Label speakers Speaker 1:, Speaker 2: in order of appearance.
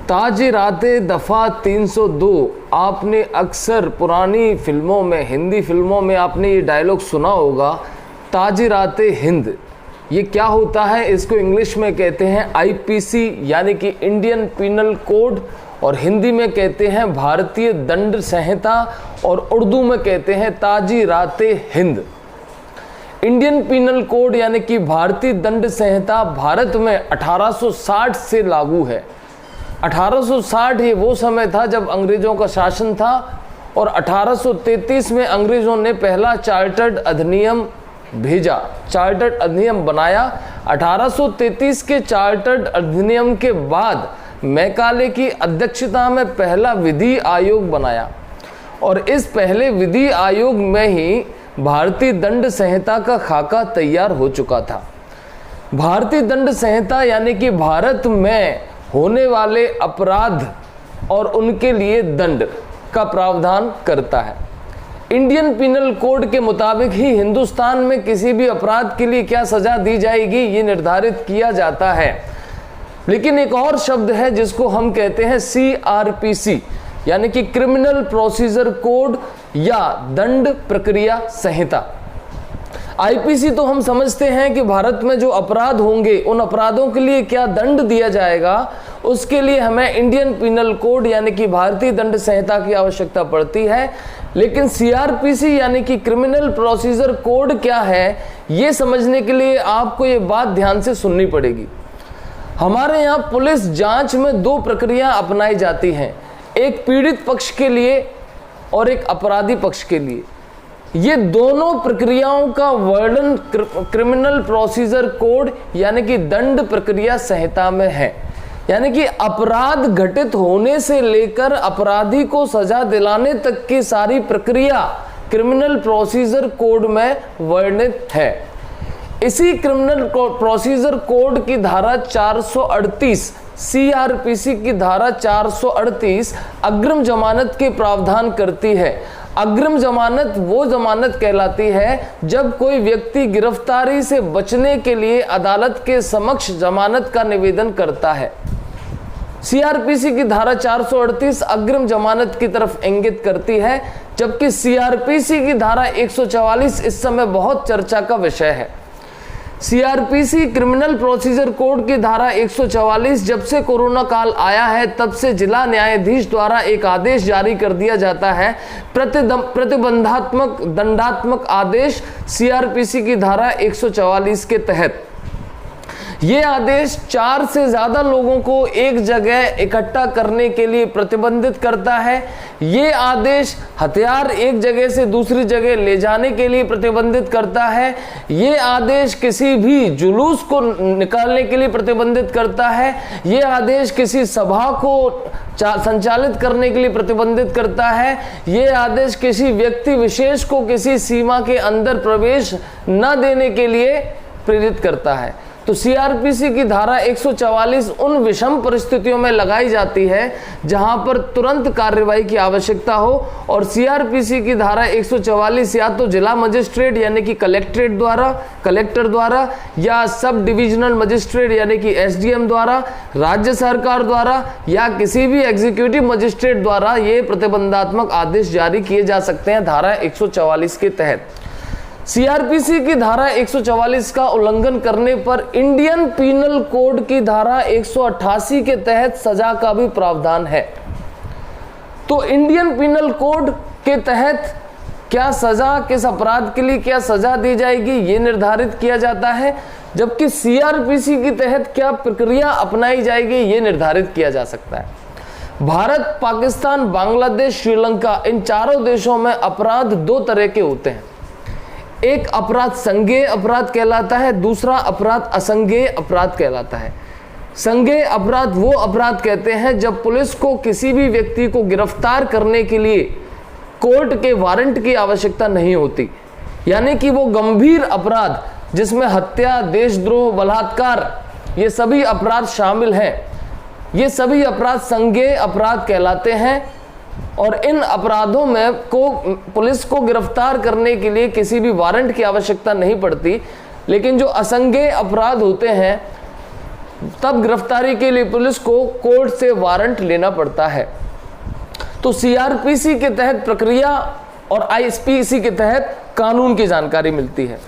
Speaker 1: ताजीराते दफ़ा 302 आपने अक्सर पुरानी फिल्मों में, हिंदी फिल्मों में आपने ये डायलॉग सुना होगा, ताजीराते हिंद। ये क्या होता है? इसको इंग्लिश में कहते हैं आईपीसी यानी कि इंडियन पीनल कोड, और हिंदी में कहते हैं भारतीय दंड संहिता, और उर्दू में कहते हैं ताजीराते हिंद। इंडियन पीनल कोड यानी कि भारतीय दंड संहिता भारत में 1860 से लागू है। 1860 ये वो समय था जब अंग्रेजों का शासन था, और 1833 में अंग्रेजों ने पहला चार्टर्ड अधिनियम भेजा, चार्टर्ड अधिनियम बनाया। 1833 के चार्टर्ड अधिनियम के बाद मैकाले की अध्यक्षता में पहला विधि आयोग बनाया, और इस पहले विधि आयोग में ही भारतीय दंड संहिता का खाका तैयार हो चुका था। भारतीय दंड संहिता यानी कि भारत में होने वाले अपराध और उनके लिए दंड का प्रावधान करता है। इंडियन पीनल कोड के मुताबिक ही हिंदुस्तान में किसी भी अपराध के लिए क्या सजा दी जाएगी ये निर्धारित किया जाता है। लेकिन एक और शब्द है जिसको हम कहते हैं सीआरपीसी यानी कि क्रिमिनल प्रोसीजर कोड या दंड प्रक्रिया संहिता। आईपीसी तो हम समझते हैं कि भारत में जो अपराध होंगे उन अपराधों के लिए क्या दंड दिया जाएगा, उसके लिए हमें इंडियन पीनल कोड यानी कि भारतीय दंड संहिता की आवश्यकता पड़ती है। लेकिन सीआरपीसी यानी कि क्रिमिनल प्रोसीजर कोड क्या है, ये समझने के लिए आपको ये बात ध्यान से सुननी पड़ेगी। हमारे यहाँ पुलिस जांच में दो प्रक्रिया अपनाई जाती हैं, एक पीड़ित पक्ष के लिए और एक अपराधी पक्ष के लिए। ये दोनों प्रक्रियाओं का वर्णन क्रिमिनल प्रोसीजर कोड यानी कि दंड प्रक्रिया संहिता में है। यानी कि अपराध घटित होने से लेकर अपराधी को सजा दिलाने तक की सारी प्रक्रिया क्रिमिनल प्रोसीजर कोड में वर्णित है। इसी क्रिमिनल प्रोसीजर कोड की धारा 438, सीआरपीसी की धारा 438 अग्रिम जमानत के प्रावधान करती है। अग्रिम जमानत वो जमानत कहलाती है जब कोई व्यक्ति गिरफ्तारी से बचने के लिए अदालत के समक्ष जमानत का निवेदन करता है। सीआरपीसी की धारा 438 अग्रिम जमानत की तरफ इंगित करती है, जबकि सीआरपीसी की धारा 144 इस समय बहुत चर्चा का विषय है। सीआरपीसी क्रिमिनल प्रोसीजर कोड की धारा 144 जब से कोरोना काल आया है तब से जिला न्यायाधीश द्वारा एक आदेश जारी कर दिया जाता है, प्रतिबंधात्मक दंडात्मक आदेश सीआरपीसी की धारा 144 के तहत। ये आदेश 4 से ज्यादा लोगों को एक जगह इकट्ठा करने के लिए प्रतिबंधित करता है। ये आदेश हथियार एक जगह से दूसरी जगह ले जाने के लिए प्रतिबंधित करता है। ये आदेश किसी भी जुलूस को निकालने के लिए प्रतिबंधित करता है। ये आदेश किसी सभा को संचालित करने के लिए प्रतिबंधित करता है। ये आदेश किसी व्यक्ति विशेष को किसी सीमा के अंदर प्रवेश न देने के लिए प्रेरित करता है। तो सीआरपीसी की धारा 144 उन विषम परिस्थितियों में लगाई जाती है जहां पर तुरंत कार्रवाई की आवश्यकता हो, और सीआरपीसी की धारा 144 या तो जिला मजिस्ट्रेट यानी कि कलेक्टर द्वारा या सब डिविजनल मजिस्ट्रेट यानी कि एसडीएम द्वारा, राज्य सरकार द्वारा या किसी भी एग्जीक्यूटिव मजिस्ट्रेट द्वारा ये प्रतिबंधात्मक आदेश जारी किए जा सकते हैं धारा 144 के तहत। सीआरपीसी की धारा 144 का उल्लंघन करने पर इंडियन पीनल कोड की धारा 188 के तहत सजा का भी प्रावधान है। तो इंडियन पीनल कोड के तहत क्या सजा, किस अपराध के लिए क्या सजा दी जाएगी ये निर्धारित किया जाता है, जबकि सीआरपीसी के तहत क्या प्रक्रिया अपनाई जाएगी ये निर्धारित किया जा सकता है। भारत, पाकिस्तान, बांग्लादेश, श्रीलंका, इन चारों देशों में अपराध दो तरह के होते हैं। एक अपराध संज्ञेय अपराध कहलाता है, दूसरा अपराध असंज्ञेय अपराध कहलाता है। संज्ञेय अपराध वो अपराध कहते हैं जब पुलिस को किसी भी व्यक्ति को गिरफ्तार करने के लिए कोर्ट के वारंट की आवश्यकता नहीं होती, यानी कि वो गंभीर अपराध जिसमें हत्या, देशद्रोह, बलात्कार ये सभी अपराध शामिल हैं, ये सभी अपराध संज्ञेय अपराध कहलाते हैं। और इन अपराधों में पुलिस को गिरफ्तार करने के लिए किसी भी वारंट की आवश्यकता नहीं पड़ती। लेकिन जो असंज्ञेय अपराध होते हैं तब गिरफ्तारी के लिए पुलिस को कोर्ट से वारंट लेना पड़ता है। तो सीआरपीसी के तहत प्रक्रिया और आईपीसी के तहत कानून की जानकारी मिलती है।